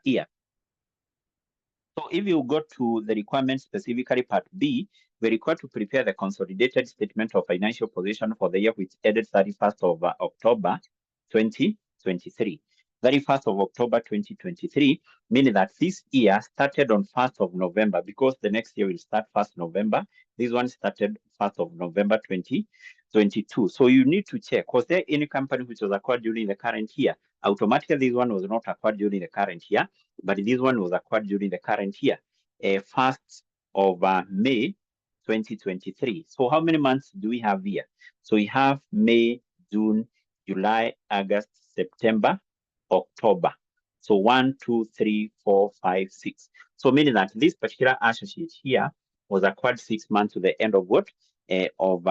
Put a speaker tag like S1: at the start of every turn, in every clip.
S1: year. So if you go to the requirements, specifically part B, we're required to prepare the consolidated statement of financial position for the year which ended 31st of October 2023. 31st of October 2023, meaning that this year started on 1st of November, because the next year will start 1st November. This one started 1st of November 2022. So you need to check, was there any company which was acquired during the current year? Automatically, this one was not acquired during the current year, but this one was acquired during the current year, 1st of May 2023. So how many months do we have here? So we have May, June, July, August, September, October. So 1, 2, 3, 4, 5, 6. So meaning that this particular associate here was acquired 6 months to the end of what? Of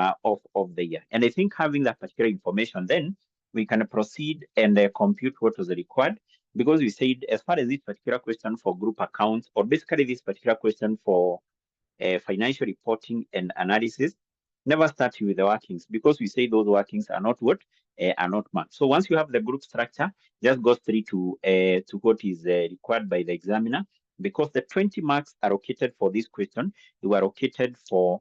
S1: the year. And I think having that particular information, then we can proceed and compute what was required, because we said as far as this particular question for group accounts, or basically this particular question for financial reporting and analysis, never start with the workings, because we say those workings are not what? Are not marked. So once you have the group structure, just go straight to what is required by the examiner, because the 20 marks allocated for this question, they were allocated for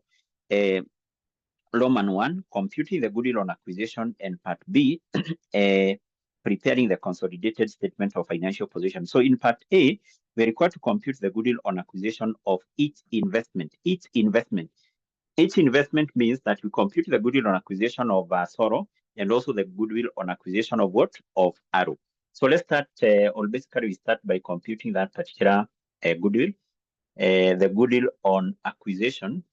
S1: Roman 1, computing the goodwill on acquisition, and part B, preparing the consolidated statement of financial position. So in part A, we're required to compute the goodwill on acquisition of each investment. Each investment means that we compute the goodwill on acquisition of Soro, and also the goodwill on acquisition of what? Of Arrow. So let's start, or basically we start by computing that particular goodwill. The goodwill on acquisition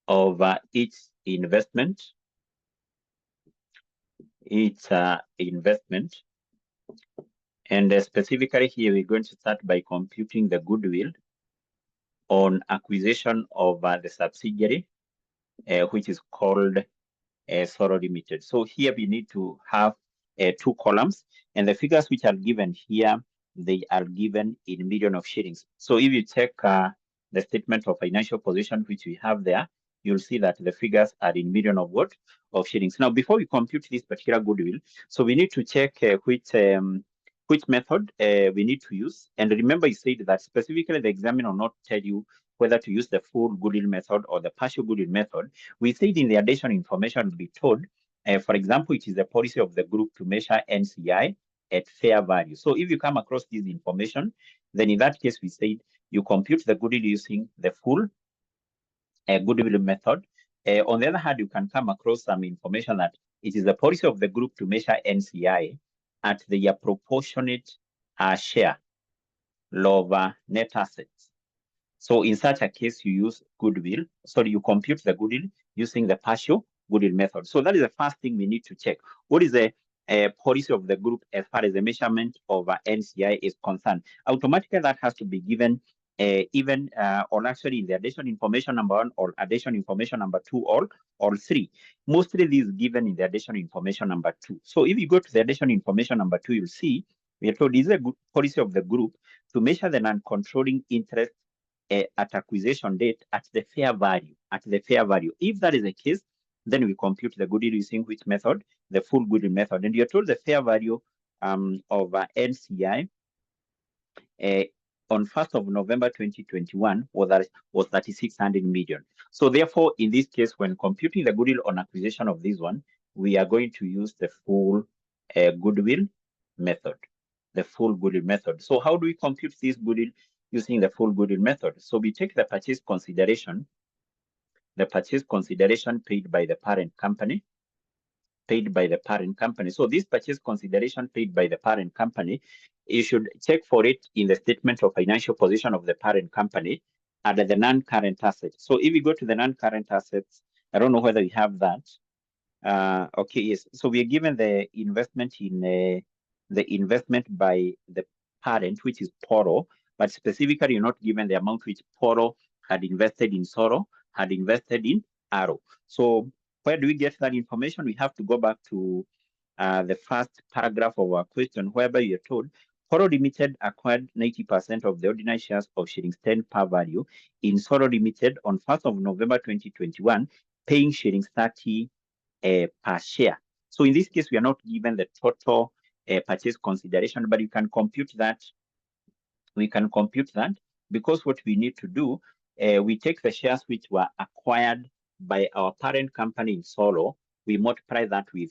S1: of each investment. And specifically here, we're going to start by computing the goodwill on acquisition of the subsidiary, which is called Soro Limited. So here we need to have 2 columns, and the figures which are given here, they are given in million of shillings. So if you check the statement of financial position which we have there, you'll see that the figures are in million of what? Of shillings. Now, before we compute this particular goodwill, so we need to check which method we need to use. And remember, you said that specifically the examiner will not tell you whether to use the full goodwill method or the partial goodwill method. We said in the additional information will be told, for example, it is the policy of the group to measure NCI at fair value. So if you come across this information, then in that case, we said you compute the goodwill using the full goodwill method. On the other hand, you can come across some information that it is the policy of the group to measure NCI at the proportionate share of net assets. So in such a case, you use goodwill. So you compute the goodwill using the partial goodwill method. So that is the first thing we need to check. What is the policy of the group as far as the measurement of NCI is concerned? Automatically, that has to be given or actually in the additional information number 1 or additional information number 2 or 3. Mostly this is given in the additional information number 2. So if you go to the additional information number 2, you'll see we are told this is a good policy of the group to measure the non-controlling interest at acquisition date at the fair value. If that is the case, then we compute the goodwill using which method? The full goodwill method. And you're told the fair value of NCI on 1st of November 2021 was 3,600 million. So therefore, in this case, when computing the goodwill on acquisition of this one, we are going to use the full goodwill method. So how do we compute this goodwill using the full goodwill method? So we take the purchase consideration paid by the parent company. So this purchase consideration paid by the parent company, you should check for it in the statement of financial position of the parent company under the non-current assets. So if we go to the non-current assets, I don't know whether we have that. Okay, yes. So we are given the investment in the investment by the parent, which is Poro, but specifically you're not given the amount which Poro had invested in Soro, had invested in Arrow. So where do we get that information? We have to go back to the first paragraph of our question, whereby you're told Poro Limited acquired 90% of the ordinary shares of shillings 10 per value in Soro Limited on 1st of November 2021, paying shillings 30 per share. So in this case, we are not given the total purchase consideration, but you can compute that. We can compute that because what we need to do, we take the shares which were acquired by our parent company in Soro, we multiply that with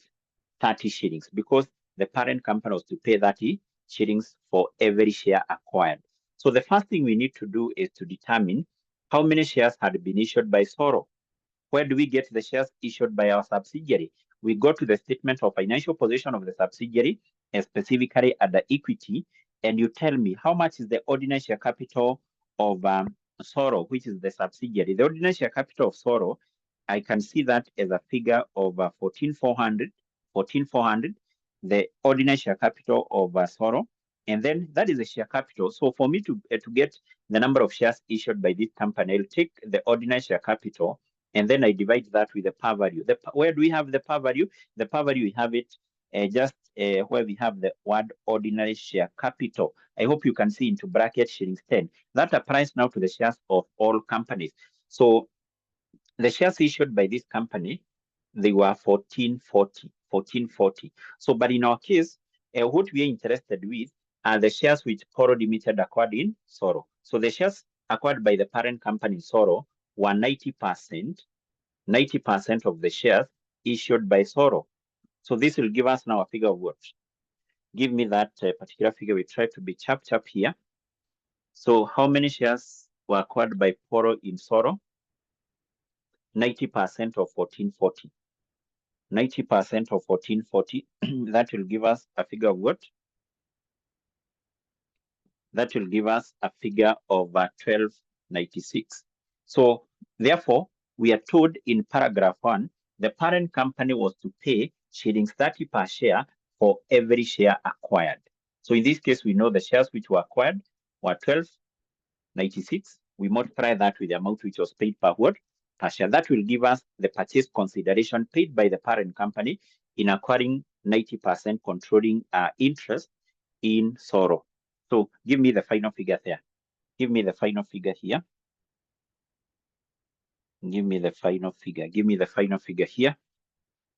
S1: 30 shillings because the parent company was to pay 30 shillings for every share acquired. So the first thing we need to do is to determine how many shares had been issued by Soro. Where do we get the shares issued by our subsidiary? We go to the statement of financial position of the subsidiary, and specifically at the equity, and you tell me how much is the ordinary share capital of Soro, which is the subsidiary. The ordinary share capital of Soro, I can see that as a figure of 14,400, the ordinary share capital of Soro, and then that is the share capital. So for me to get the number of shares issued by this company, I'll take the ordinary share capital, and then I divide that with the par value. Where do we have the par value? The par value, we have it just where we have the word ordinary share capital. I hope you can see into bracket shillings 10. That applies now to the shares of all companies. So the shares issued by this company, they were 1440. So, but in our case, what we are interested with are the shares which Poro Limited acquired in Soro. So the shares acquired by the parent company in Soro were 90% of the shares issued by Soro. So this will give us now a figure of what? Give me that particular figure. We try to be chap here. So how many shares were acquired by Poro in Soro? 90% of 1440. 90% of 1440. That will give us a figure of what? That will give us a figure of 1296. So therefore, we are told in paragraph 1, the parent company was to pay shillings 30 per share for every share acquired. So in this case, we know the shares which were acquired were 1296. We multiply that with the amount which was paid per what? Per share. That will give us the purchase consideration paid by the parent company in acquiring 90% controlling interest in Soro. So give me the final figure there. Give me the final figure here. Give me the final figure. Give me the final figure here.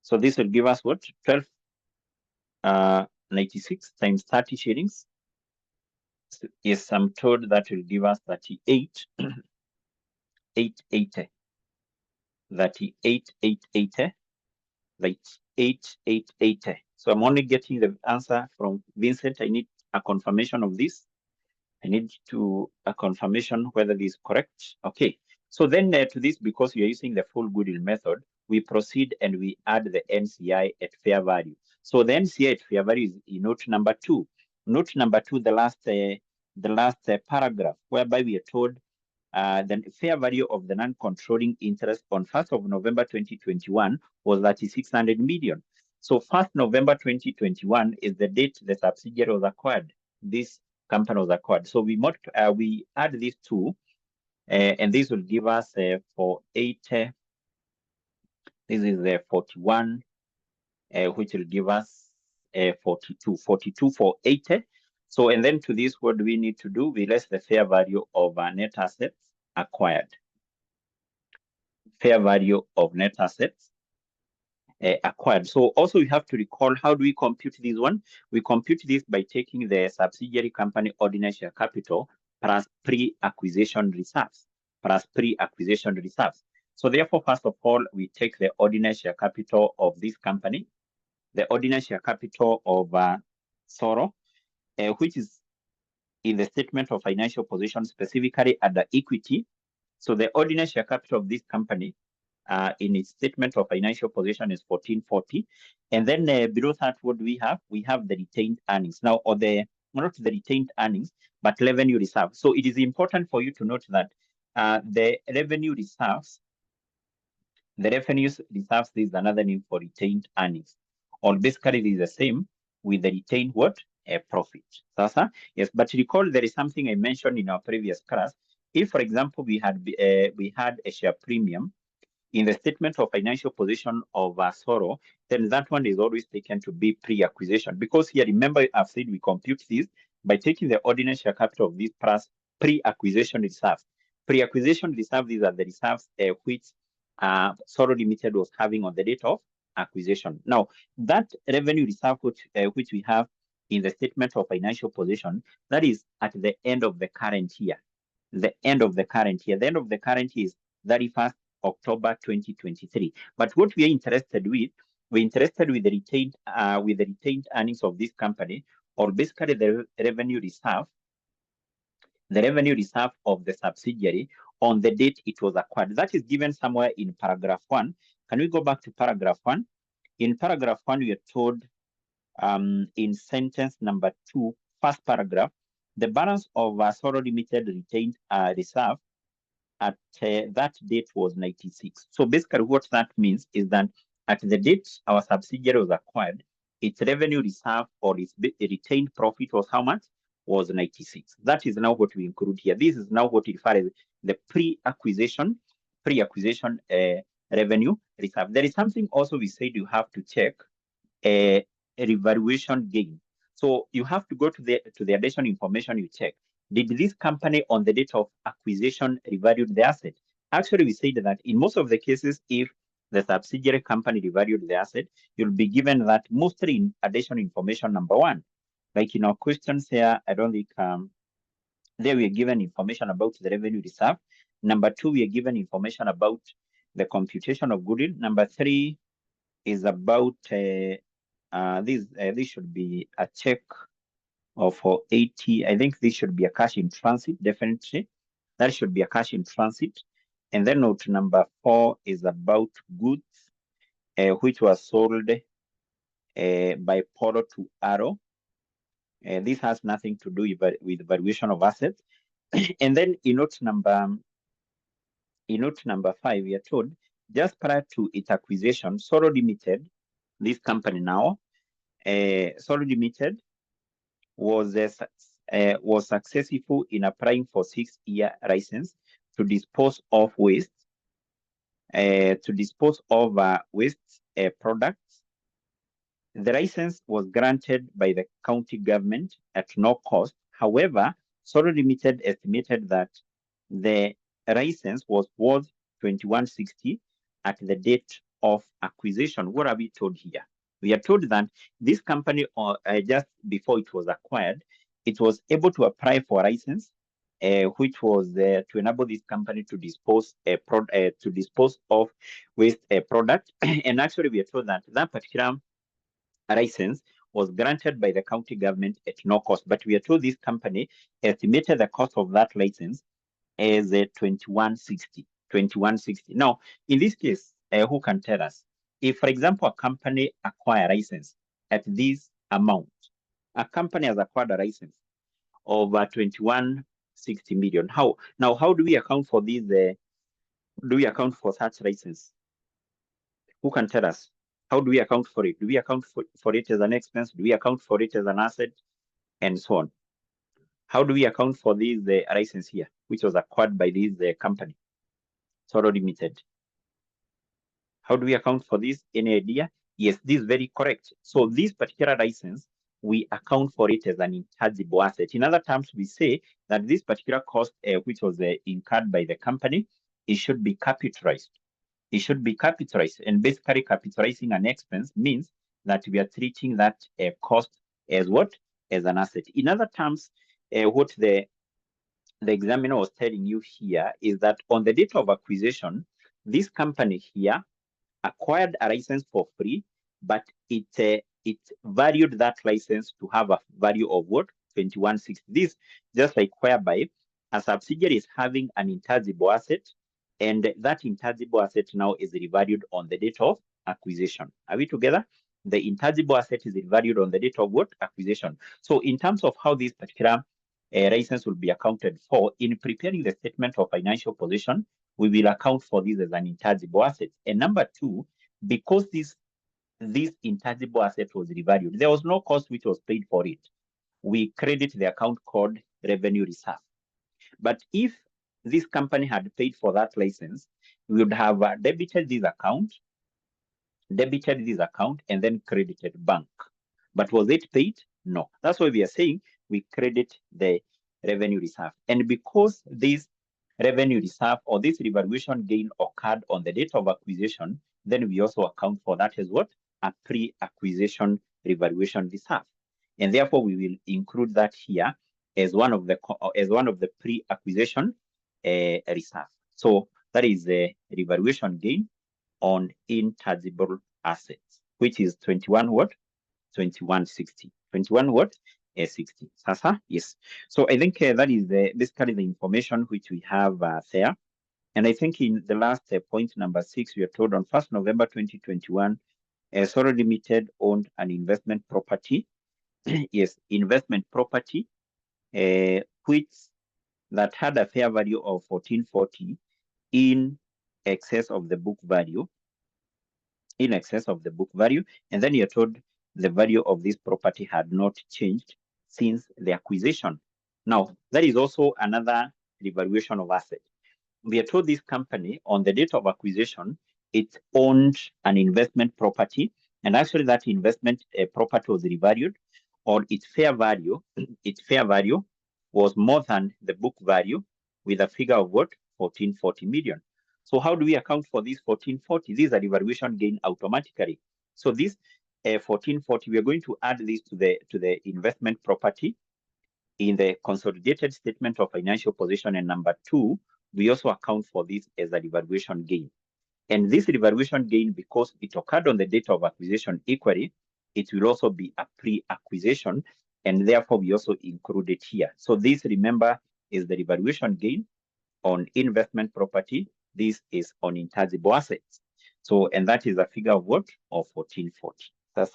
S1: So this will give us what? 1296 times 30 shillings. So yes, I'm told that will give us 38,880. 38,880. So I'm only getting the answer from Vincent. I need a confirmation of this. I need a confirmation whether this is correct. Okay. So then to this, because we are using the full goodwill method, we proceed and we add the NCI at fair value. So the NCI at fair value is in note number 2. Note number 2, the last paragraph, whereby we are told the fair value of the non-controlling interest on 1st of November 2021 was 3,600 million. So 1st November 2021 is the date the subsidiary was acquired. This company was acquired. So we add these two, and this will give us for 80. This is 41, which will give us 42 for 80. So, and then to this, what do we need to do? We less the fair value of net assets acquired. Fair value of net assets acquired. So also you have to recall, how do we compute this one? We compute this by taking the subsidiary company ordinary share capital plus pre-acquisition reserves. So therefore, first of all, we take the ordinary share capital of this company, the ordinary share capital of Soro, which is in the statement of financial position, specifically at the equity. So the ordinary share capital of this company in its statement of financial position is 1440. And then below that, what do we have? We have the retained earnings. Now, or not the retained earnings, but revenue reserve. So it is important for you to note that the revenue reserves, this is another name for retained earnings. Or basically, it is the same with the retained what? Profit. Sasa? Yes, but recall there is something I mentioned in our previous class. If, for example, we had a share premium in the statement of financial position of Soro, then that one is always taken to be pre-acquisition. Because here, remember, I've said we compute this by taking the ordinary share capital of this plus pre-acquisition reserves. Pre-acquisition reserves, these are the reserves which Soro Limited was having on the date of acquisition. Now, that revenue reserve which we have in the statement of financial position, that is at the end of the current year. The end of the current year. The end of the current year is 31st October 2023. But what we are interested with, we're interested with the retained earnings of this company, or basically the revenue reserve of the subsidiary on the date it was acquired. That is given somewhere in paragraph 1. Can we go back to paragraph 1? In paragraph 1, we are told in sentence number 2, first paragraph, the balance of Solo Limited retained reserve at that date was 96. So basically what that means is that at the date our subsidiary was acquired, its revenue reserve or its retained profit was how much? Was 96. That is now what we include here. This is now what we refer as the pre-acquisition revenue reserve. There is something also we said you have to check, a revaluation gain. So you have to go to the additional information you check. Did this company on the date of acquisition revalued the asset? Actually, we said that in most of the cases, if the subsidiary company revalued the asset, you'll be given that mostly in additional information number 1. Like in our questions here, I don't think there we are given information about the revenue reserve. Number 2, we are given information about the computation of goodwill. Number 3 is about this should be a check of 80. I think this should be a cash in transit, definitely. That should be a cash in transit. And then note number 4 is about goods which was sold by Polo to Arrow. This has nothing to do with valuation of assets. And then in note number 5, we are told just prior to its acquisition, Solo Limited, this company now, Solo Limited was successful in applying for 6-year license to dispose of waste, products. The license was granted by the county government at no cost. However, Solo Limited estimated that the license was worth 2160 at the date of acquisition. What are we told here? We are told that this company, just before it was acquired, it was able to apply for a license, which was to enable this company to dispose of waste product. And actually, we are told that that particular license was granted by the county government at no cost. But we are told this company estimated the cost of that license as 2160. Now, in this case, who can tell us? If, for example, a company acquire a license at this amount, a company has acquired a license of 2160 million. How do we account for this? Do we account for such license? Who can tell us? How do we account for it? Do we account for it as an expense? Do we account for it as an asset? And so on. How do we account for this license here, which was acquired by this company, Solo Limited? How do we account for this? Any idea? Yes, this is very correct. So this particular license, we account for it as an intangible asset. In other terms, we say that this particular cost, which was incurred by the company, it should be capitalized. It should be capitalized. And basically, capitalizing an expense means that we are treating that cost as what? As an asset. In other terms, what the examiner was telling you here is that on the date of acquisition, this company here acquired a license for free, but it valued that license to have a value of what? 2160. This just like whereby a subsidiary is having an intangible asset, and that intangible asset now is revalued on the date of acquisition. Are we together? The intangible asset is revalued on the date of what? Acquisition. So in terms of how this particular license will be accounted for, in preparing the statement of financial position, we will account for this as an intangible asset. And number 2, because this intangible asset was revalued, there was no cost which was paid for it. We credit the account called revenue reserve. But if this company had paid for that license, we would have debited this account, and then credited bank. But was it paid? No. That's why we are saying we credit the revenue reserve. And because this revenue reserve or this revaluation gain occurred on the date of acquisition, then we also account for that as what? A pre-acquisition revaluation reserve. And therefore, we will include that here as one of the pre-acquisition reserve. So that is the revaluation gain on intangible assets, which is 21 what? 2160. 21 what? 60. Sasa? Yes. So I think that is basically the information which we have there. And I think in the last point number 6, we are told on 1st November 2021, Soro Limited owned an investment property. Yes, investment property, which that had a fair value of 1440 in excess of the book value. In excess of the book value. And then you're told the value of this property had not changed since the acquisition. Now, that is also another revaluation of asset. We are told this company on the date of acquisition, it owned an investment property, and actually that investment property was revalued, or its fair value was more than the book value, with a figure of what? 1440 million. So how do we account for this 1440? This is a revaluation gain automatically. So this 1440, we are going to add this to the investment property in the consolidated statement of financial position. And number 2, we also account for this as a revaluation gain. And this revaluation gain, because it occurred on the date of acquisition equally, it will also be a pre-acquisition, and therefore we also include it here. So this, remember, is the revaluation gain on investment property. This is on intangible assets. So, and that is a figure of what? Of 1440. That's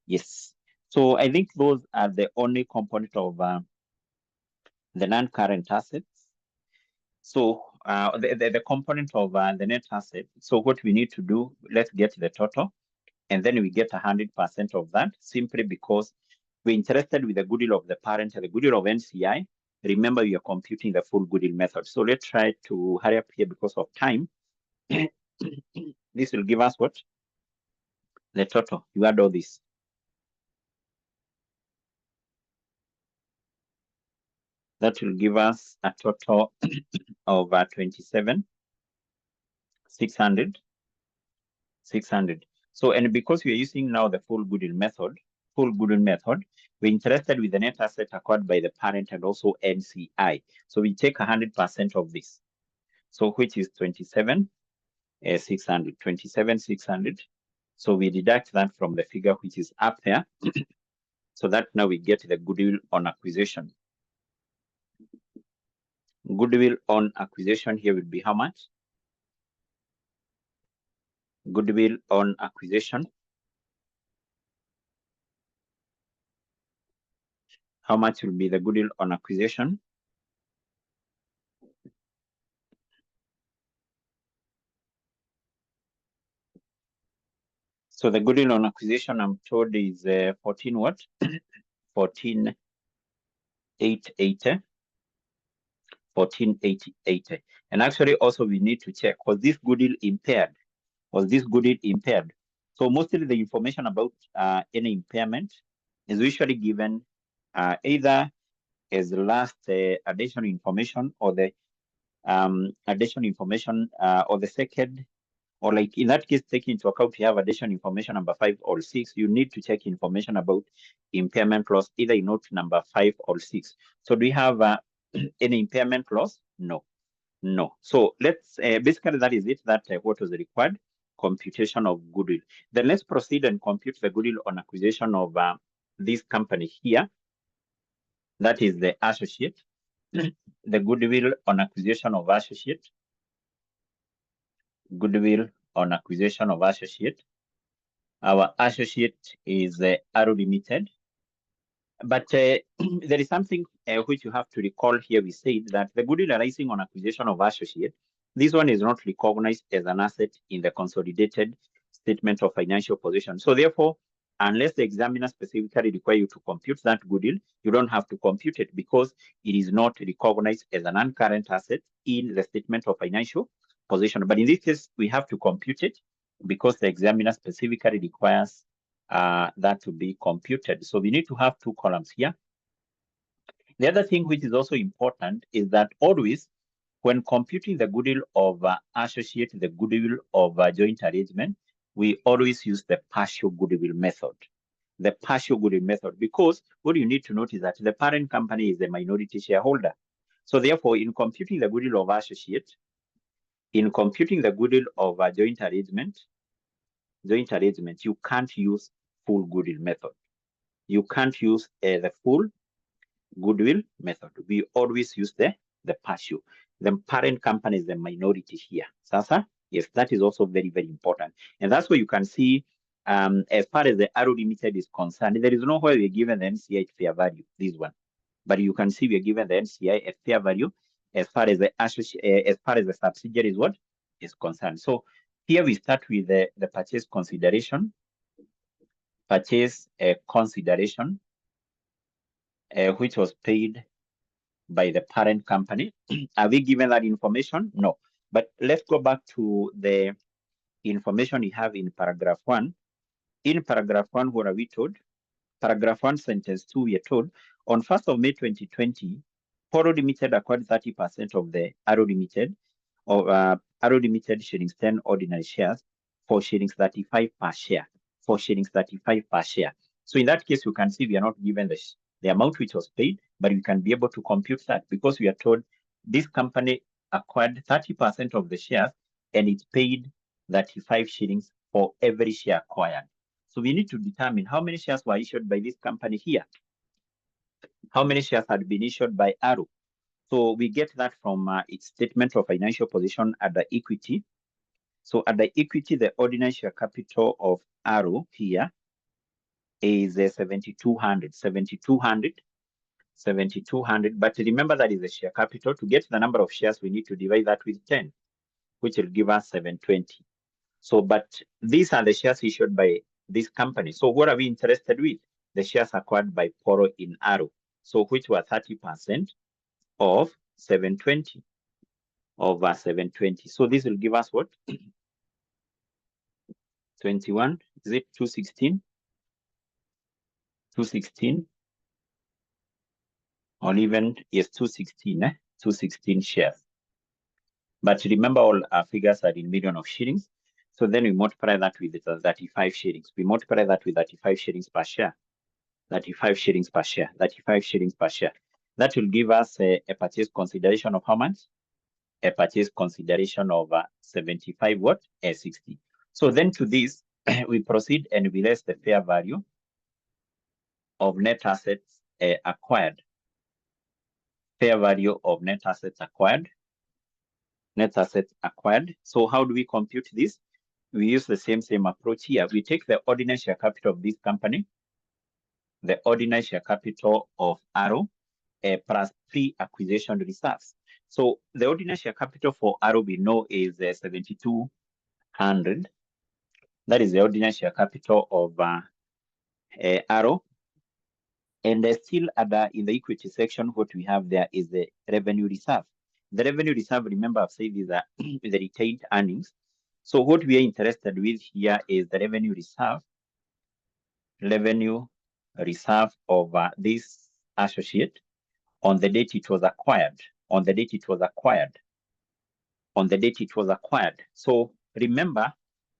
S1: yes. So I think those are the only component of the non-current assets. So the component of the net asset. So what we need to do, let's get the total, and then we get 100% of that, simply because we're interested with the goodwill of the parent and the goodwill of NCI. Remember, you are computing the full goodwill method. So let's try to hurry up here because of time. This will give us what? The total. You add all this. That will give us a total of 27,600. 600. So, and because we are using now the full goodwill method, we're interested with the net asset acquired by the parent and also NCI. So we take 100% of this. So which is 27,600. 27,600. So we deduct that from the figure which is up there. So that now we get the goodwill on acquisition. Goodwill on acquisition here will be how much? Goodwill on acquisition. How much will be the goodwill on acquisition? So the goodwill on acquisition, I'm told, is 14 what? 14,880. 14,880. And actually also we need to check, was this goodwill impaired? Was this goodwill impaired? So mostly the information about any impairment is usually given either as the last additional information, or the additional information, or the second, or like in that case, take into account you have additional information number 5 or 6, you need to check information about impairment loss either in note number 5 or 6. So do we have any impairment loss? No. No. So let's basically that is it. That what was required, computation of goodwill. Then let's proceed and compute the goodwill on acquisition of this company here. That is the associate. The goodwill on acquisition of associate. Goodwill on acquisition of associate. Our associate is Arrow Limited. But there is something which you have to recall here. We said that the goodwill arising on acquisition of associate, this one is not recognized as an asset in the consolidated statement of financial position. So therefore, unless the examiner specifically requires you to compute that goodwill, you don't have to compute it because it is not recognized as an non-current asset in the statement of financial position. But in this case, we have to compute it because the examiner specifically requires that to be computed. So we need to have 2 columns here. The other thing which is also important is that always when computing the goodwill of associate, the goodwill of joint arrangement, we always use the partial goodwill method. The partial goodwill method, because what you need to note is that the parent company is the minority shareholder. So therefore, in computing the goodwill of associate, in computing the goodwill of a joint arrangement, you can't use full goodwill method. You can't use the full goodwill method. We always use the partial. The parent company is the minority here. Sasa, yes, that is also very, very important. And that's where you can see, as far as the 𝗏 Limited is concerned, there is nowhere we're given the NCI at fair value, this one. But you can see we're given the NCI at fair value as far as the subsidiary is what is concerned. So here we start with the purchase consideration. Purchase consideration, which was paid by the parent company. Are we given that information? No. But let's go back to the information we have in paragraph 1. In paragraph 1, what are we told? Paragraph 1, sentence 2, we are told, on 1st of May 2020, Poro Limited acquired 30% of the 𝗏 Limited, of 𝗏 Limited shillings 10 ordinary shares for shillings 35 per share. For shillings 35 per share. So in that case, you can see we are not given the amount which was paid, but we can be able to compute that because we are told this company acquired 30% of the shares and it paid 35 shillings for every share acquired. So we need to determine how many shares were issued by this company here. How many shares had been issued by 𝗏? So we get that from its statement of financial position at the equity. So at the equity, the ordinary share capital of 𝗏 here is 7,200. 7,200. But remember that is the share capital. To get the number of shares, we need to divide that with 10, which will give us 720. So, but these are the shares issued by this company. So what are we interested with? The shares acquired by Poro in 𝗏. So which were 30% of 720 over 720. So this will give us what? 21, is it 216? 216, or even, yes, 216, 216 shares. But remember, all our figures are in million of shillings. So then we multiply that with 35 shillings. We multiply that with 35 shillings per share. 35 shillings per share. 35 shillings per share. That will give us a purchase consideration of how much? A purchase consideration of 75 what? 60. So then to this, we proceed and we less the fair value of net assets acquired. Fair value of net assets acquired. Net assets acquired. So how do we compute this? We use the same approach here. We take the ordinary share capital of this company, the ordinary share capital of 𝗏, plus pre-acquisition reserves. So the ordinary share capital for 𝗏 we know is 7,200. That is the ordinary share capital of 𝗏. And still in the equity section, what we have there is the revenue reserve. The revenue reserve, remember I've said, is the retained earnings. So what we are interested with here is the revenue reserve. Revenue reserve of this associate on the date it was acquired. On the date it was acquired. On the date it was acquired. So remember,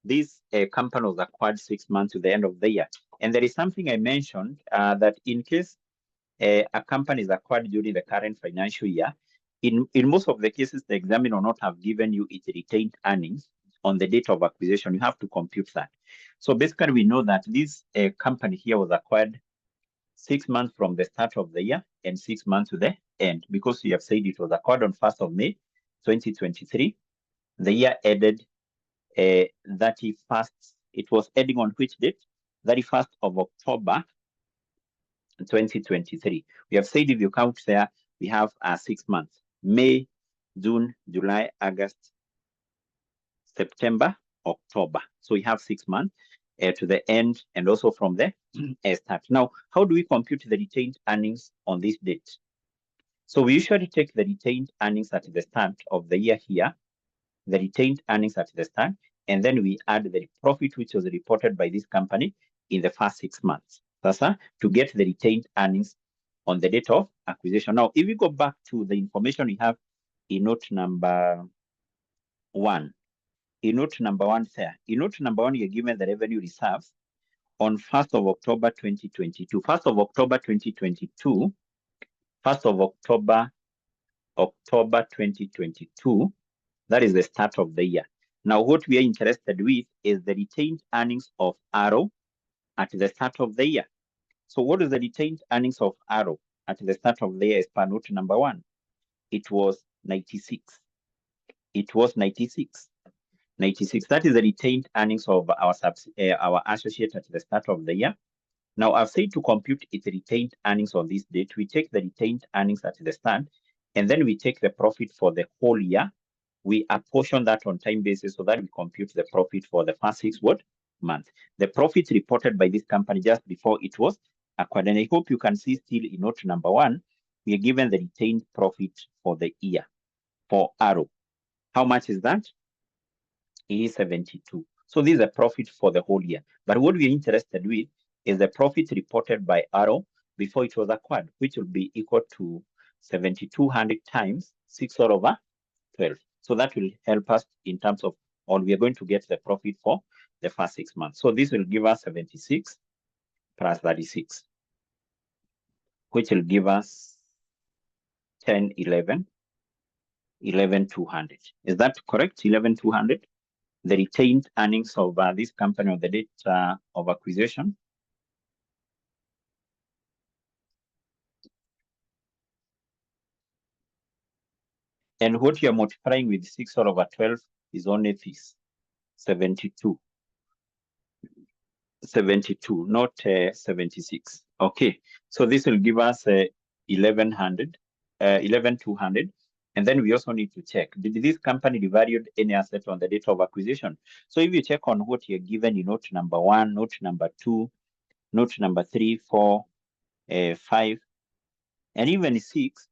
S1: this company was acquired 6 months to the end of the year. And there is something I mentioned that in case a company is acquired during the current financial year, in most of the cases, the examiner will not have given you its retained earnings on the date of acquisition. You have to compute that. So basically, we know that this company here was acquired 6 months from the start of the year and 6 months to the end, because we have said it was acquired on 1st of May 2023. The year ended 31st. It was ending on which date? 31st of October 2023. We have said if you count there, we have 6 months: May, June, July, August, September, October. So we have 6 months to the end, and also from the start. Now, how do we compute the retained earnings on this date? So we usually take the retained earnings at the start of the year here, the retained earnings at the start, and then we add the profit which was reported by this company in the first 6 months. That's to get the retained earnings on the date of acquisition. Now, if we go back to the information we have in note number 1, in note number 1 there. In note number 1, you're given the revenue reserves on 1st of October 2022. 1st of October 2022. 1st of October 2022. That is the start of the year. Now, what we are interested with is the retained earnings of 𝗏 at the start of the year. So what is the retained earnings of 𝗏 at the start of the year as per note number 1? It was 96. It was 96. 96. That is the retained earnings of our associate at the start of the year. Now, I've said to compute its retained earnings on this date, we take the retained earnings at the start, and then we take the profit for the whole year. We apportion that on time basis so that we compute the profit for the first 6 months. The profit reported by this company just before it was acquired. And I hope you can see still in note number 1, we are given the retained profit for the year for 𝗏. How much is that? It is 72. So this is a profit for the whole year. But what we're interested with is the profit reported by 𝗏 before it was acquired, which will be equal to 7,200 times 6/12. So that will help us in terms of, or we are going to get the profit for the first 6 months. So this will give us 76 plus 36, which will give us 10, 11, 11,200. Is that correct? 11,200? The retained earnings of this company on the date of acquisition. And what you're multiplying with 6/12 is only this, 72. 72, not 76. Okay, so this will give us 11,200. And then we also need to check, did this company devalued any asset on the date of acquisition? So if you check on what you're given in note number 1, note number 2, note number 3, 4, 5, and even 6,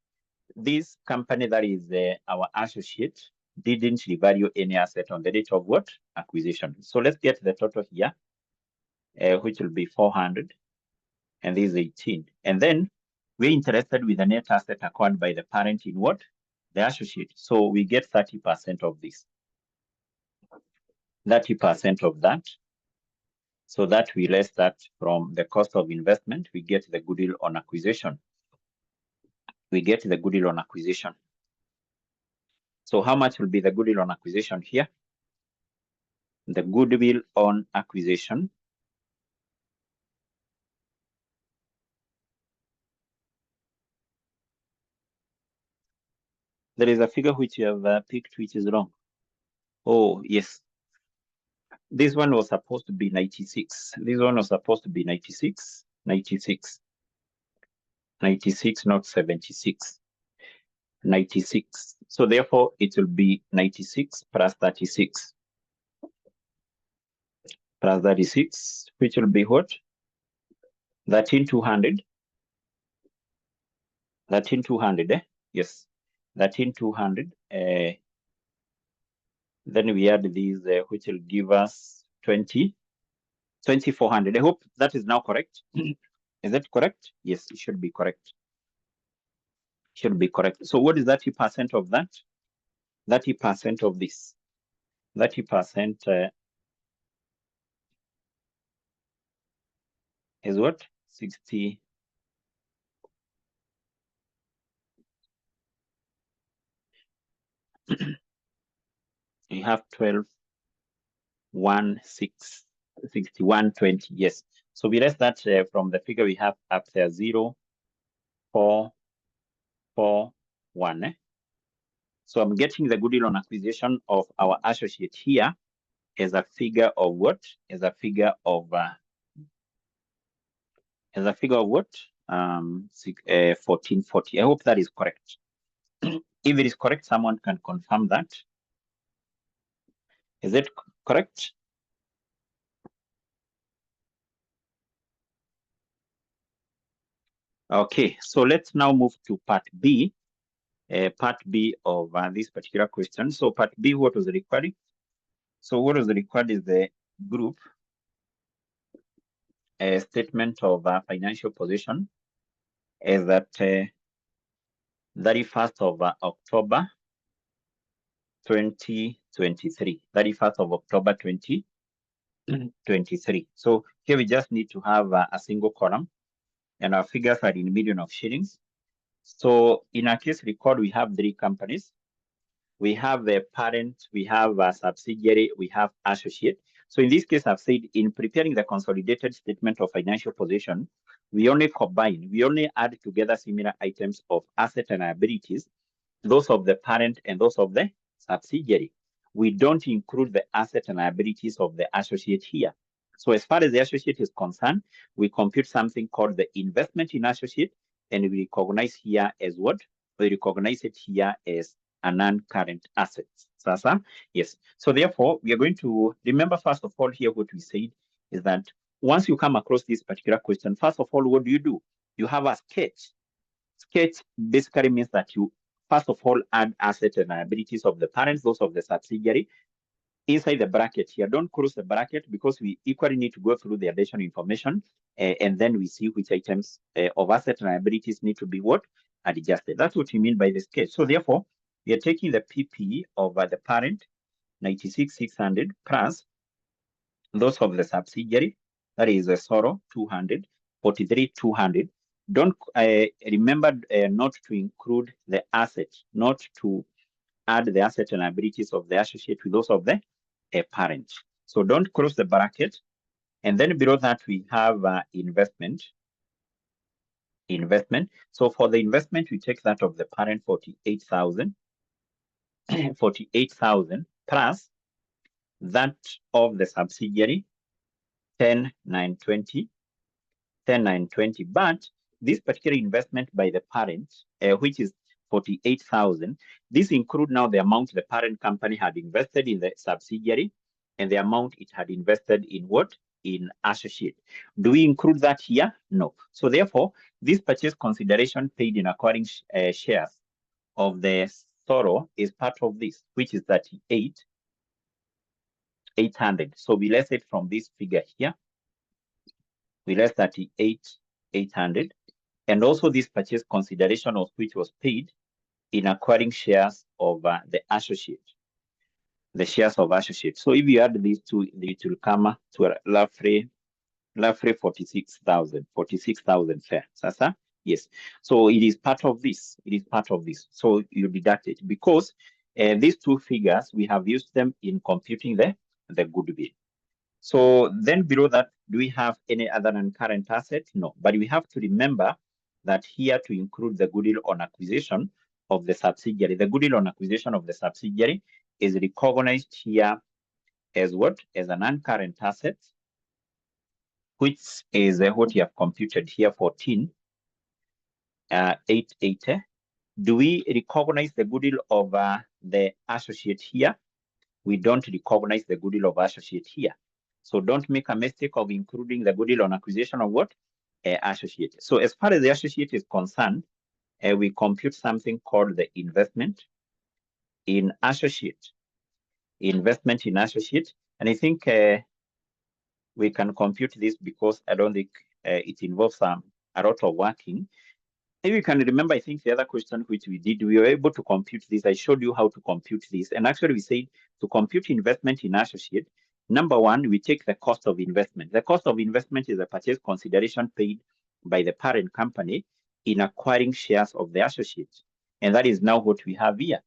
S1: this company that is our associate didn't devalue any asset on the date of acquisition. So let's get the total here, which will be 400, and this is 18. And then we're interested with the net asset acquired by the parent in the associate. So we get 30% of this. 30% of that. So that we less that from the cost of investment, we get the goodwill on acquisition. We get the goodwill on acquisition. So how much will be the goodwill on acquisition here? The goodwill on acquisition . There is a figure which you have picked which is wrong. Oh, yes. This one was supposed to be 96. This one was supposed to be 96. 96. 96, not 76. 96. So therefore, it will be 96 plus 36. Plus 36, which will be what? 13,200. 13,200, Yes. 13,200. Then we add these, which will give us 2,400. I hope that is now correct. Is that correct? Yes, it should be correct. Should be correct. So what is 30% of that? 30% of this. 30% is what? 60. You have 12, 1, 6, 61, 20. Yes. So we less that from the figure we have up there, 0, 4, 4, 1. So I'm getting the goodwill on acquisition of our associate here as a figure of what? As a figure of what? 1440. I hope that is correct. If it is correct, someone can confirm that. Is it correct? Okay, so let's now move to part B. Part B of this particular question. So part B, what was required? So what was required is the group statement of financial position is that 31st of October 2022. 23. 31st of October 2023. So here we just need to have a single column, and our figures are in million of shillings. So in our case record, we have 3 companies. We have a parent, we have a subsidiary, we have associate. So in this case, I've said in preparing the consolidated statement of financial position, we only combine, we only add together similar items of asset and liabilities, those of the parent and those of the subsidiary. We don't include the asset and liabilities of the associate here. So as far as the associate is concerned, we compute something called the investment in associate, and we recognize here as what? We recognize it here as a non-current asset. Sasa? Yes. So therefore, we are going to remember, first of all, here what we said is that once you come across this particular question, first of all, what do? You have a sketch. Sketch basically means that you, first of all, add assets and liabilities of the parents, those of the subsidiary, inside the bracket here. Don't close the bracket because we equally need to go through the additional information, and then we see which items of assets and liabilities need to be what? Adjusted. That's what we mean by the sketch. So therefore, we are taking the PP of the parent, 96,600, plus those of the subsidiary, that is a sorrow, 200, 43,200. Don't remember not to include the asset, not to add the asset and liabilities of the associate with those of the parent. So don't close the bracket. And then below that, we have investment. So for the investment, we take that of the parent, 48,000, 48,000 plus that of the subsidiary, 10,920, 10,920. But this particular investment by the parent, which is 48,000, this include now the amount the parent company had invested in the subsidiary and the amount it had invested in what? In associate. Do we include that here? No. So therefore, this purchase consideration paid in acquiring shares of the sorrow is part of this, which is 38,800. So we less it from this figure here. We less 38,800. And also this purchase consideration of which was paid in acquiring shares of the associate, the shares of associate. So if you add these two, it will come to a roughly 46,000 fair. Sasa? Yes. So it is part of this. It is part of this. So you deduct it because these two figures, we have used them in computing the goodwill. So then below that, do we have any other non-current asset? No, but we have to remember that here to include the goodwill on acquisition of the subsidiary. The goodwill on acquisition of the subsidiary is recognized here as what? As a non-current asset, which is what you have computed here, 14,880. Do we recognize the goodwill of the associate here? We don't recognize the goodwill of associate here. So don't make a mistake of including the goodwill on acquisition of what? Associate. So as far as the associate is concerned, we compute something called the investment in associate. Investment in associate. And I think we can compute this because I don't think it involves a lot of working. If you can remember, I think the other question which we did, we were able to compute this. I showed you how to compute this. And actually we said to compute investment in associate, number one, we take the cost of investment. The cost of investment is the purchase consideration paid by the parent company in acquiring shares of the associate. And that is now what we have here,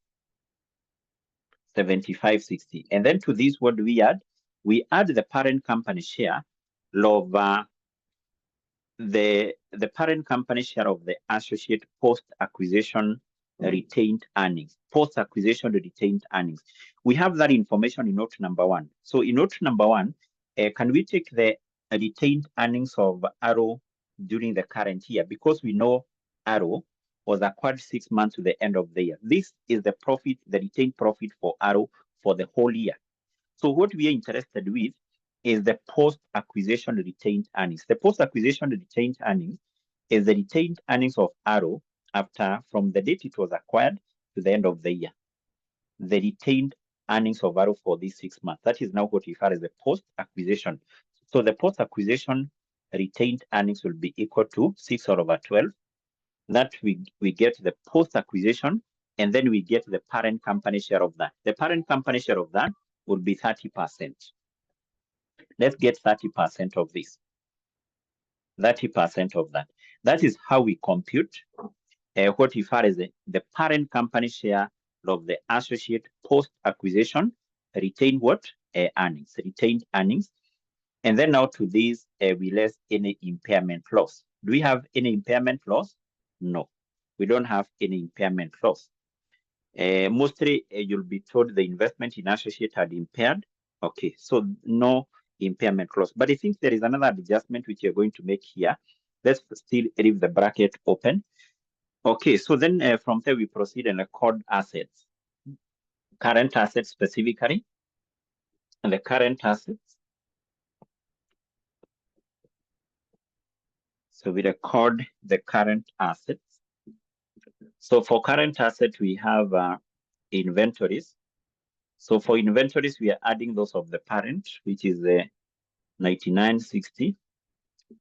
S1: 75.60. And then to this, what do we add? We add the parent company share of the parent company share of the associate post-acquisition retained earnings. Post-acquisition retained earnings. We have that information in note number 1. So in note number 1, can we take the retained earnings of Arrow during the current year? Because we know Arrow was acquired 6 months to the end of the year. This is the profit, the retained profit for Arrow for the whole year. So what we are interested with is the post-acquisition retained earnings. The post-acquisition retained earnings is the retained earnings of Arrow after from the date it was acquired to the end of the year. The retained earnings of Arrow for these 6 months. That is now what we refer as the post-acquisition. So the post-acquisition retained earnings will be equal to 6/12. That we get the post-acquisition and then we get the parent company share of that. The parent company share of that would be 30%. Let's get 30% of this. 30% of that. That is how we compute what we refer as the parent company share of the associate post-acquisition retained what? Earnings, retained earnings. And then now to this, we less any impairment loss. Do we have any impairment loss? No, we don't have any impairment loss. Mostly you'll be told the investment in associate had impaired. Okay, so no impairment loss. But I think there is another adjustment which you're going to make here. Let's still leave the bracket open. Okay, so then from there we proceed and record assets. Current assets specifically. And the current assets. So we record the current assets. So for current assets, we have inventories. So for inventories, we are adding those of the parent, which is 9960,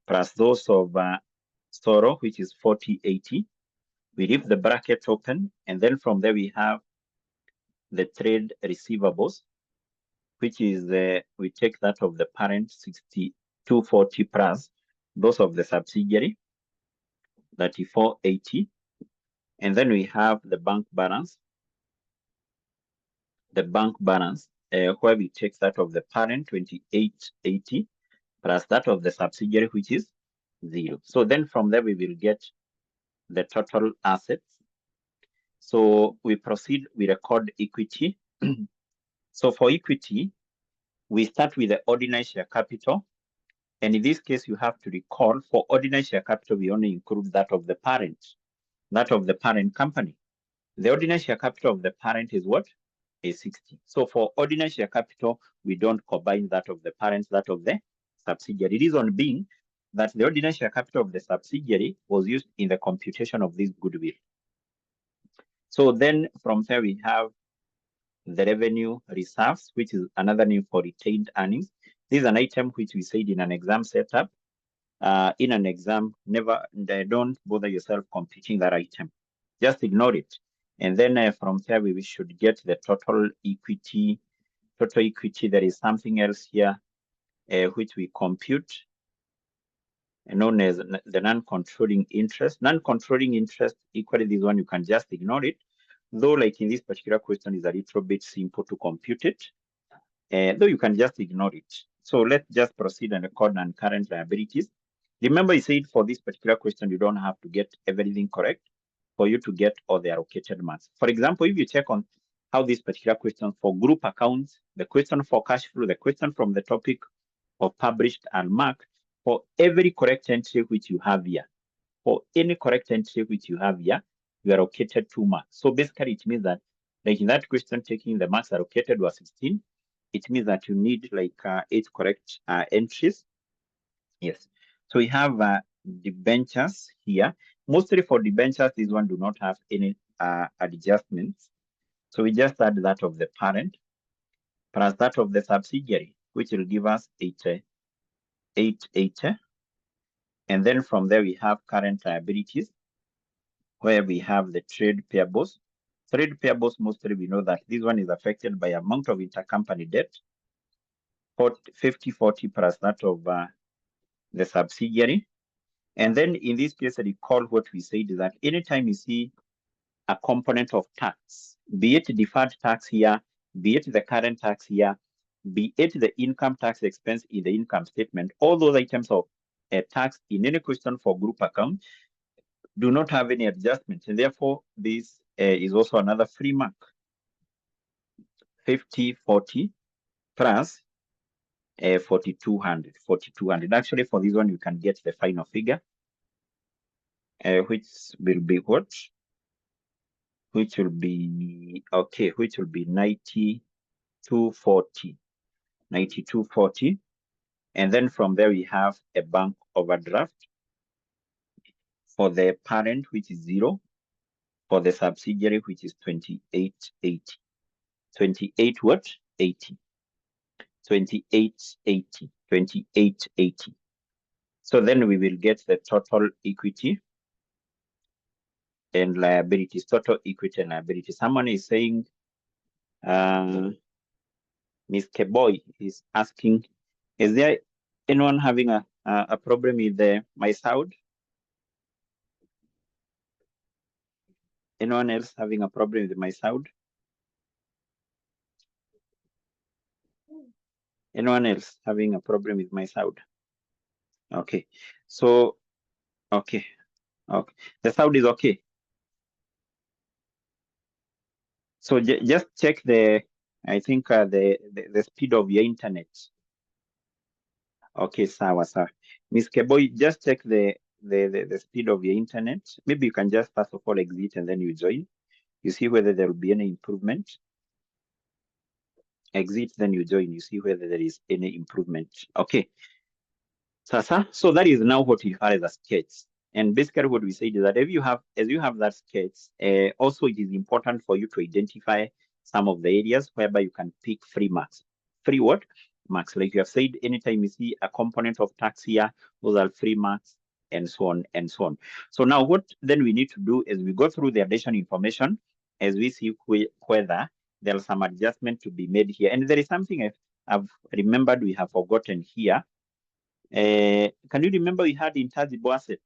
S1: plus those of Soro, which is 4080. We leave the bracket open, and then from there we have the trade receivables, which is we take that of the parent 6240 plus those of the subsidiary 3480, and then we have the bank balance. The bank balance where we take that of the parent 2880 plus that of the subsidiary, which is 0. So then from there we will get the total assets. So we proceed, we record equity. So for equity, we start with the ordinary share capital. And in this case, you have to recall for ordinary share capital, we only include that of the parent company. The ordinary share capital of the parent is what? Is 60. So for ordinary share capital, we don't combine that of the parent, that of the subsidiary. Reason being that the ordinary share capital of the subsidiary was used in the computation of this goodwill. So then from there we have the revenue reserves, which is another name for retained earnings. This is an item which we said in an exam setup. In an exam, don't bother yourself computing that item. Just ignore it. And then from there, we should get the total equity. Total equity, there is something else here which we compute, known as the non-controlling interest. Non-controlling interest, equally this one, you can just ignore it. Though like in this particular question, is a little bit simple to compute it. Though you can just ignore it. So let's just proceed and record non-current liabilities. Remember, I said for this particular question, you don't have to get everything correct for you to get all the allocated marks. For example, if you check on how this particular question for group accounts, the question for cash flow, the question from the topic of published and marked, for every correct entry which you have here, for any correct entry which you have here, you are allocated 2 marks. So basically, it means that, like in that question, taking the marks allocated was 16. It means that you need like 8 correct entries. Yes. So we have debentures here. Mostly for debentures, this one do not have any adjustments. So we just add that of the parent plus that of the subsidiary, which will give us 880. And then from there, we have current liabilities, where we have the trade payables. Trade payables, mostly we know that this one is affected by amount of intercompany debt, 50/40 plus that of the subsidiary. And then in this case, recall what we said is that anytime you see a component of tax, be it deferred tax here, be it the current tax here, be it the income tax expense in the income statement, all those items of tax in any question for group account do not have any adjustments. And therefore, this is also another free mark. 50/40 plus 4200. 4200. Actually, for this one, you can get the final figure, which will be what? Which will be 9240. 9240. And then from there, we have a bank overdraft for the parent, which is 0, for the subsidiary, which is 2880. 28 what? 80. 2880. 2880. So then we will get the total equity. and liabilities, total equity and liability. Someone is saying, Ms. Keboy is asking, is there anyone having a problem with my sound? Anyone else having a problem with my sound? Anyone else having a problem with my sound? Okay, so, okay, the sound is okay. So just check I think the speed of your internet. Okay, sawa. Ms. Keboy, just check the speed of your internet. Maybe you can just first of all exit and then you join. You see whether there will be any improvement. Exit, then you join. You see whether there is any improvement. Okay. Sasa, so that is now what we have as a sketch. And basically what we said is that as you have that sketch, also it is important for you to identify some of the areas whereby you can pick free marks. Free what? Marks. Like you have said, anytime you see a component of tax here, those are free marks, and so on and so on. So now what then we need to do is we go through the addition information as we see whether there's some adjustment to be made here. And there is something I've remembered we have forgotten here. Can you remember we had intangible assets?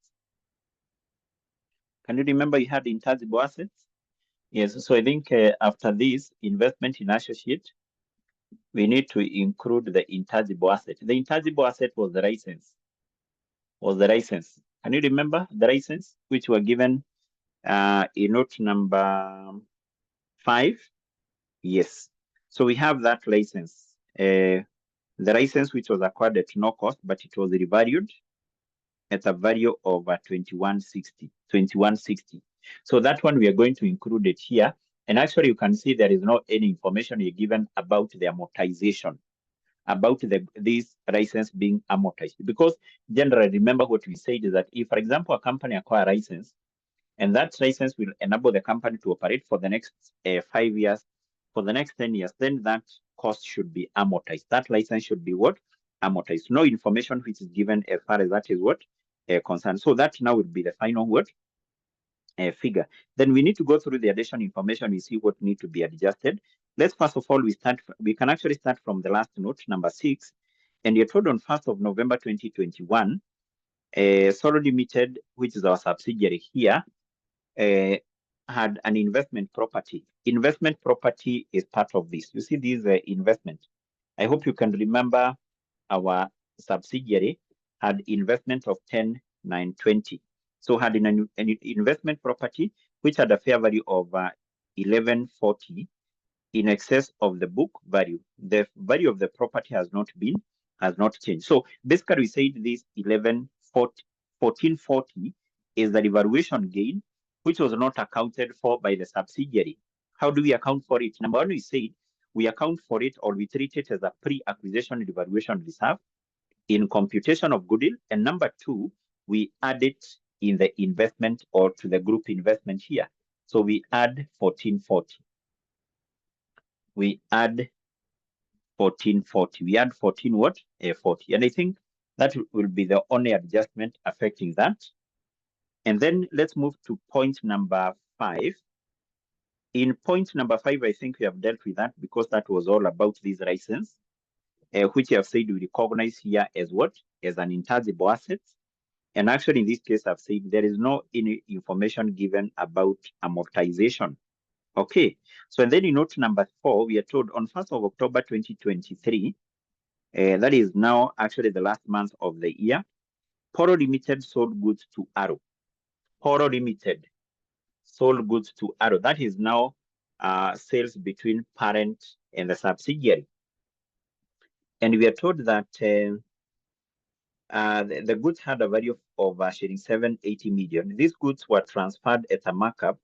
S1: Can you remember you had intangible assets? Yes, so I think after this investment in associate, we need to include the intangible asset. The intangible asset was the license. Can you remember the license which were given in note number 5? Yes. So we have that license. The license which was acquired at no cost, but it was revalued at a value of 2160. So that one we are going to include it here. And actually you can see there is no any information you're given about the amortization, about this license being amortized. Because generally, remember what we said is that if, for example, a company acquire a license, and that license will enable the company to operate for the next 5 years, for the next 10 years, then that cost should be amortized. That license should be what? Amortized. No information which is given as far as that is what? Concerned. So that now would be the final word figure. Then we need to go through the addition information. We see what need to be adjusted. Let's first of all, we can actually start from the last note, number 6. And you're told on 1st of November 2021, Solo Limited, which is our subsidiary here, had an investment property. Investment property is part of this. You see this investment. I hope you can remember our subsidiary had investment of 10,920. So had an investment property which had a fair value of 1140 in excess of the book value. The value of the property has not changed. So basically we said this 1440 is the revaluation gain which was not accounted for by the subsidiary. How do we account for it? Number one, we said we account for it or we treat it as a pre-acquisition revaluation reserve in computation of goodwill. And number two, we add it in the investment or to the group investment here. So we add 1440. We add 1440. We add 14 what? 40. And I think that will be the only adjustment affecting that. And then let's move to point number 5. In point number 5, I think we have dealt with that because that was all about this license, which I have said we recognize here as what? As an intangible asset. And actually, in this case, I've said there is no any information given about amortization. Okay. So then in note number 4, we are told on 1st of October 2023, that is now actually the last month of the year, Poro Limited sold goods to Arrow. Poro Limited sold goods to Arrow. That is now sales between parent and the subsidiary. And we are told that the goods had a value of shilling 780 million. These goods were transferred at a markup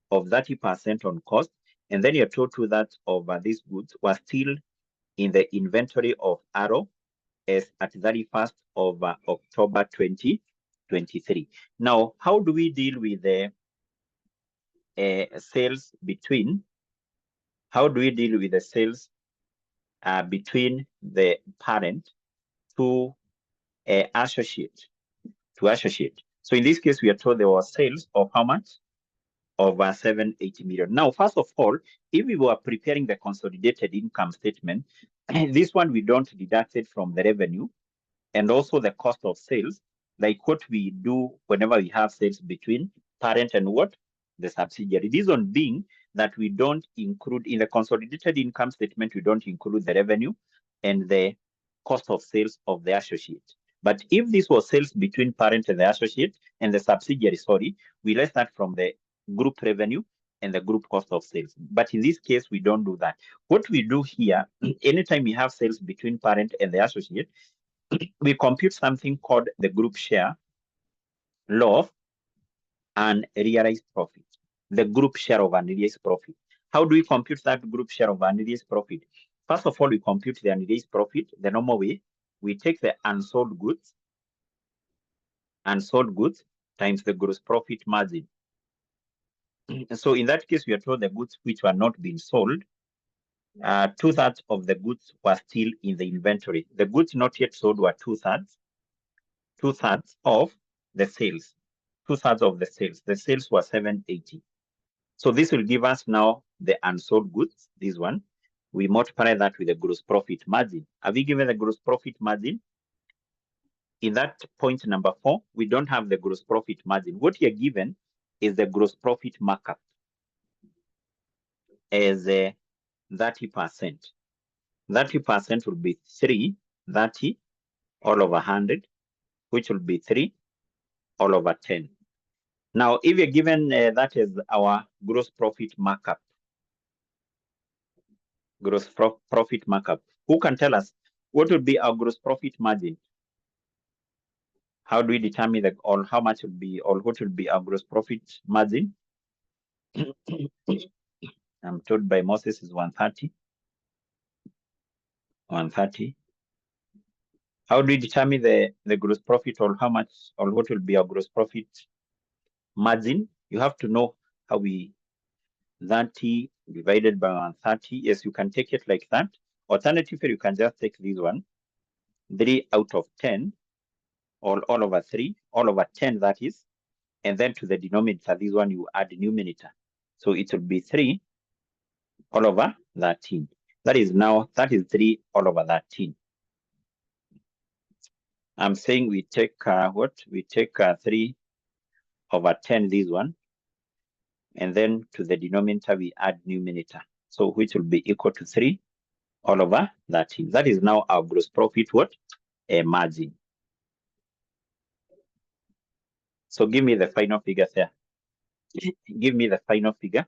S1: of 30% on cost. And then you're told to that these goods were still in the inventory of Arrow as at 31st of October 2023. Now, how do we deal with the sales between? How do we deal with the sales between the parent to associate? So in this case, we are told there were sales of how much? of 780 million. Now, first of all, if we were preparing the consolidated income statement, this one we don't deduct it from the revenue and also the cost of sales, like what we do whenever we have sales between parent and what? The subsidiary. Reason being that we don't include in the consolidated income statement, we don't include the revenue and the cost of sales of the associate. But if this was sales between parent and the associate and the subsidiary, sorry, we less that from the group revenue and the group cost of sales. But in this case, we don't do that. What we do here, anytime we have sales between parent and the associate, we compute something called the group share of unrealized profit. The group share of unrealized profit. How do we compute that group share of unrealized profit? First of all, we compute the unrealized profit the normal way. We take the unsold goods times the gross profit margin. So in that case, we are told the goods which were not being sold, 2/3 of the goods were still in the inventory. The goods not yet sold were 2/3 of the sales. 2/3 of the sales. The sales were 780. So this will give us now the unsold goods, this one. We multiply that with the gross profit margin. Have we given the gross profit margin? In that point number 4, we don't have the gross profit margin. What you're given is the gross profit markup as 30%. 30% will be 330 all over 100, which will be 3 all over 10. Now, if you're given that as our gross profit markup, profit markup, who can tell us what will be our gross profit margin? How do we determine that, or how much will be, or what will be our gross profit margin? I'm told by Moses is 130. 130. How do we determine the gross profit, or how much, or what will be our gross profit margin? You have to know how we 30 divided by 130. Yes, you can take it like that. Alternatively, you can just take this one, 3 out of 10, or all over 3, all over 10, that is. And then to the denominator, this one you add the numerator. So it will be 3 all over 13. That is 3 all over 13. I'm saying we take what? We take 3 over 10, this one. And then to the denominator, we add numerator. So which will be equal to 3 all over 13. That is now our gross profit, what? A margin. So give me the final figure there. Give me the final figure.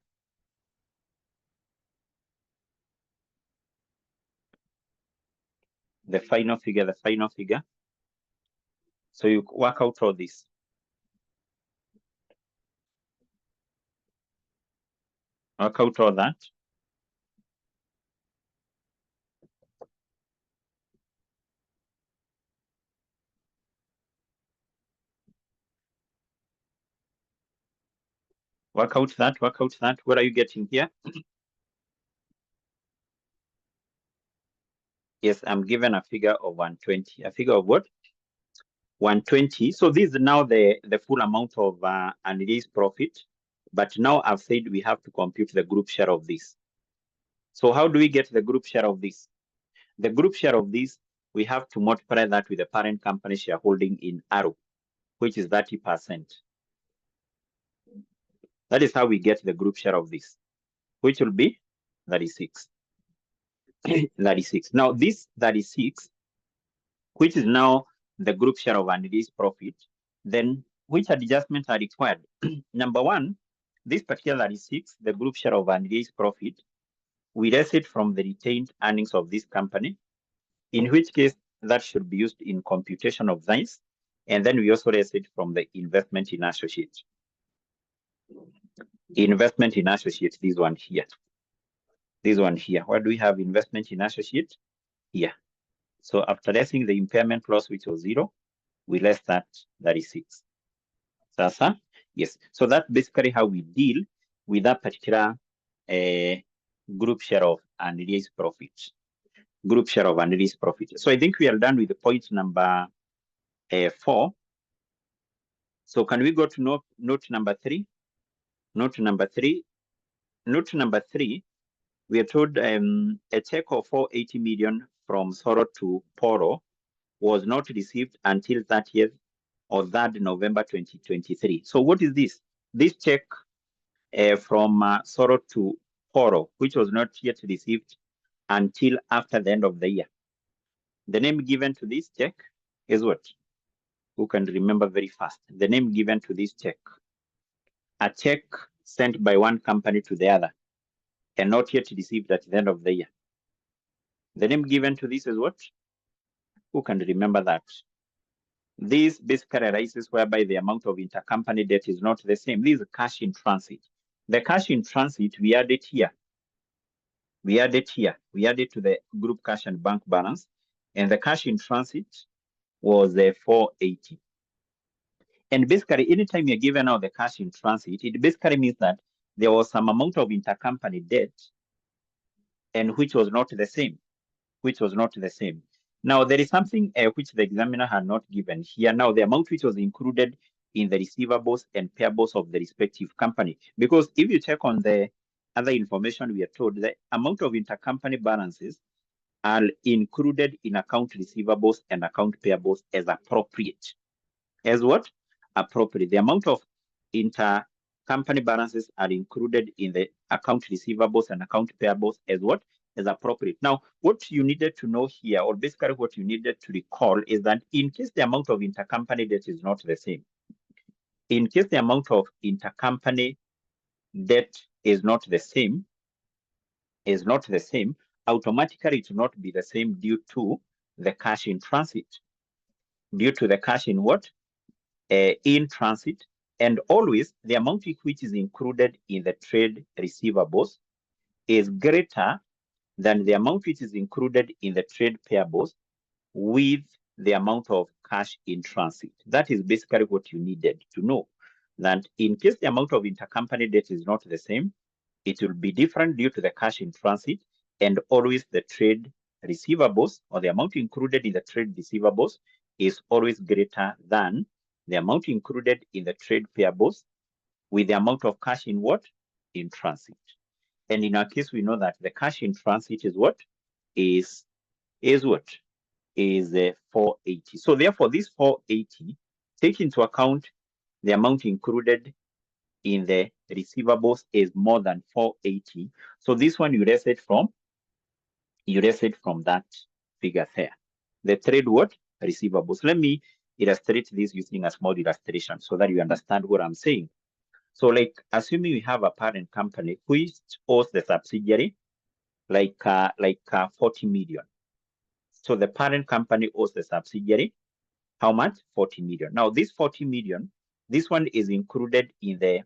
S1: The final figure. So you work out all this. Work out all that. Work out that. What are you getting here? Yes, I'm given a figure of 120. A figure of what? 120. So this is now the full amount of unrealized profit. But now I've said we have to compute the group share of this. So how do we get the group share of this? The group share of this, we have to multiply that with the parent company shareholding in arrow, which is 30%. That is how we get the group share of this, which will be 36. 36. Now this 36, which is now the group share of unrealized profit, then which adjustments are required? Number 1, this particular 36, the group share of unrealized profit, we less it from the retained earnings of this company, in which case that should be used in computation of this. And then we also less it from the investment in associates. Investment in associates, this one here. This one here. What do we have? Investment in associates here. So after lessing the impairment loss, which was 0, we less that 36. Sasa? Yes. So that's basically how we deal with that particular group share of unrealized profit. Group share of unrealized profit. So I think we are done with the point number 4. So can we go to note number 3? Note number three. Note number three. We are told a check of 480 million from Soro to Poro was not received until 30th or 3rd November 2023. So what is this? This check from Soro to Poro, which was not yet received until after the end of the year. The name given to this check is what? Who can remember very fast? The name given to this check. A check sent by one company to the other and not yet received at the end of the year. The name given to this is what? Who can remember that? This basically arises whereby the amount of intercompany debt is not the same. This is cash in transit. The cash in transit, we add it here. We add it here. We add it to the group cash and bank balance. And the cash in transit was 480. And basically, anytime you're given out the cash in transit, it basically means that there was some amount of intercompany debt and which was not the same. Now, there is something which the examiner had not given here. Now, the amount which was included in the receivables and payables of the respective company. Because if you check on the other information, we are told the amount of intercompany balances are included in account receivables and account payables as appropriate. As what? Appropriate. The amount of intercompany balances are included in the account receivables and account payables as what? As appropriate. Now, what you needed to know here, or basically what you needed to recall, is that in case the amount of intercompany debt is not the same, in case the amount of intercompany debt is not the same, automatically it will not be the same due to the cash in transit. Due to the cash in what? In transit. And always the amount which is included in the trade receivables is greater than the amount which is included in the trade payables with the amount of cash in transit. That is basically what you needed to know. That in case the amount of intercompany debt is not the same, it will be different due to the cash in transit, and always the trade receivables, or the amount included in the trade receivables, is always greater than the amount included in the trade payables with the amount of cash in what? In transit. And in our case, we know that the cash in transit is what? Is what? Is 480. So therefore, this 480, take into account the amount included in the receivables is more than 480. So this one you erase it from that figure there. The trade what? Receivables. Let me illustrate this using a small illustration so that you understand what I'm saying. So like assuming we have a parent company which owes the subsidiary like 40 million. So the parent company owes the subsidiary how much? 40 million. Now this 40 million, this one is included in the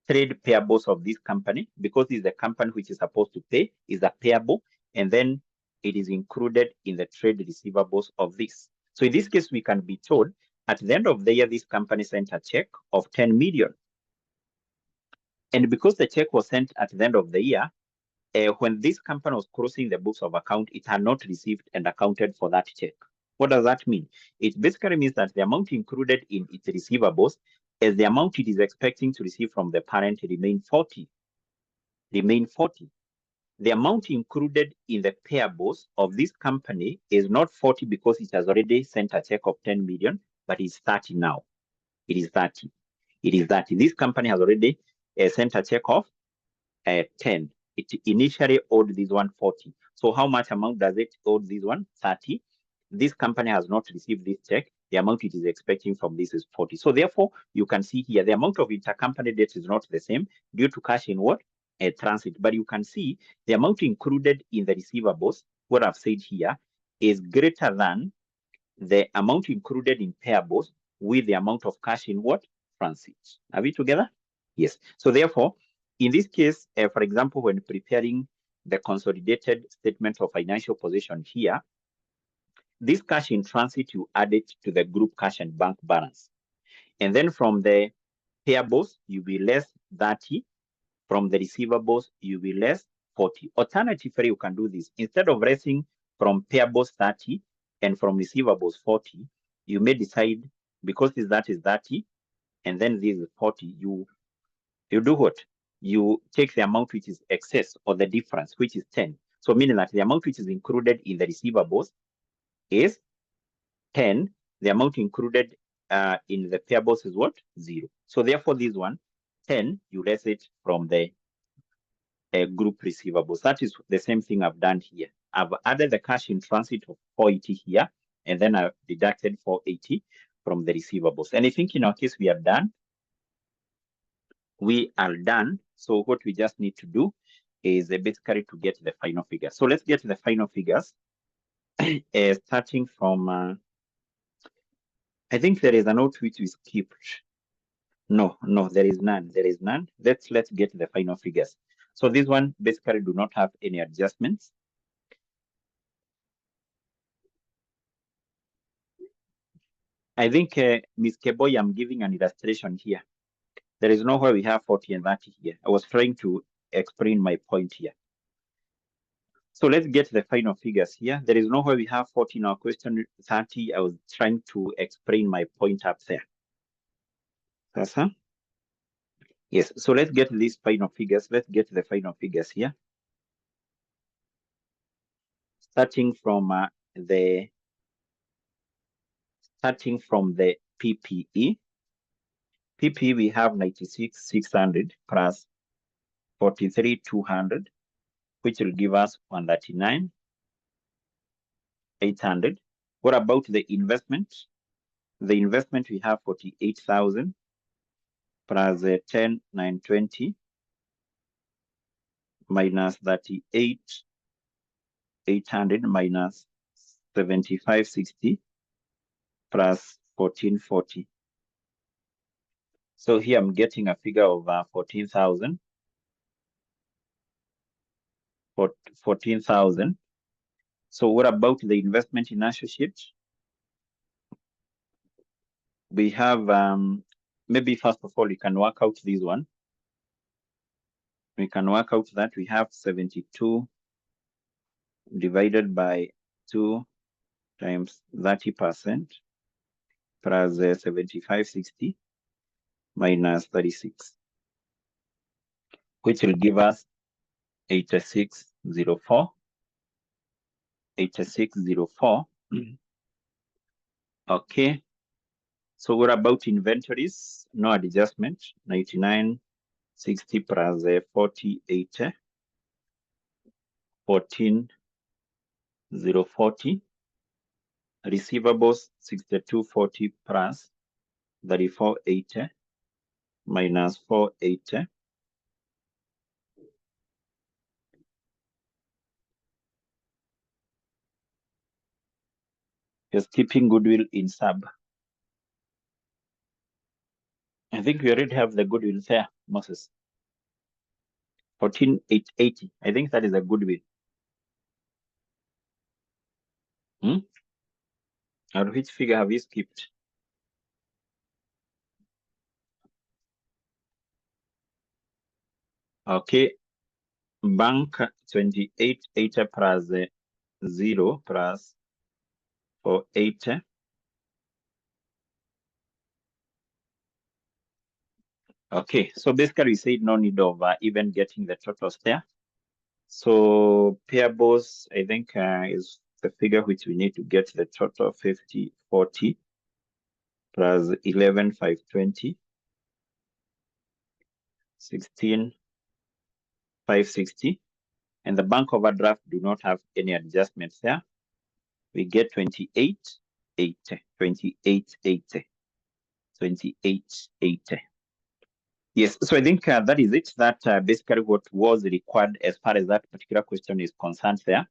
S1: trade payables of this company because it's the company which is supposed to pay, is a payable, and then it is included in the trade receivables of this. So in this case, we can be told at the end of the year, this company sent a check of 10 million. And because the check was sent at the end of the year, when this company was closing the books of account, it had not received and accounted for that check. What does that mean? It basically means that the amount included in its receivables as the amount it is expecting to receive from the parent remain 40. The amount included in the payables of this company is not 40 because it has already sent a check of 10 million, but it's 30 now. It is 30. This company has already sent a check of 10. It initially owed this one 40. So how much amount does it owe this one? 30. This company has not received this check. The amount it is expecting from this is 40. So therefore, you can see here the amount of intercompany debt is not the same due to cash in what? Transit. But you can see the amount included in the receivables, what I've said here, is greater than the amount included in payables with the amount of cash in what? Transit. Are we together? Yes. So therefore, in this case, for example, when preparing the consolidated statement of financial position here, this cash in transit, you add it to the group cash and bank balance. And then from the payables, you will less 30. From the receivables, you will less 40. Alternatively, you can do this. Instead of raising from payables 30 and from receivables 40, you may decide, because that is 30, and then this is 40, you You do what? You take the amount which is excess or the difference, which is 10. So meaning that the amount which is included in the receivables is 10. The amount included in the payables is what? 0. So therefore, this one, 10, you less it from the group receivables. That is the same thing I've done here. I've added the cash in transit of 480 here, and then I've deducted 480 from the receivables. And I think in our case, we are done. We are done. So what we just need to do is basically to get the final figure. So let's get the final figures. Starting from, I think there is a note which we skipped. No, there is none. There is none. Let's get the final figures. So this one basically do not have any adjustments. I think Ms. Keboy, I'm giving an illustration here. There is nowhere we have 40 and 30 here. I was trying to explain my point here. So let's get the final figures here. There is nowhere we have 40 in our question 30. I was trying to explain my point up there. Yes, so let's get these final figures. Let's get the final figures here. Starting from the PPE. PPE, we have 96,600 plus 43,200, which will give us 139,800. What about the investment? The investment, we have 48,000 plus 10,920 minus 38,800 minus 7560 plus 1440. So here I'm getting a figure of 14,000. 14,000. So what about the investment in associates? We have, maybe first of all, we can work out this one. We can work out that we have 72 divided by 2 times 30% plus 7560 minus 36, which will give us 8604. 8604. Okay. So what about inventories? No adjustment. 9960 plus 4080. 14,040. Receivables 6240 plus 3480 minus 480. Just keeping goodwill in sub. I think we already have the goodwill there, Moses. 14,880. I think that is a goodwill. Or which figure have you skipped? Okay. Bank 2880 plus 0 plus 480. Okay, so basically we said no need of even getting the totals there. So payables, I think is the figure which we need to get the total 5040 plus 11,520, 16,560. And the bank overdraft do not have any adjustments there. We get 2880, 2880, 2880. Yes, so I think that is it. That basically what was required as far as that particular question is concerned there.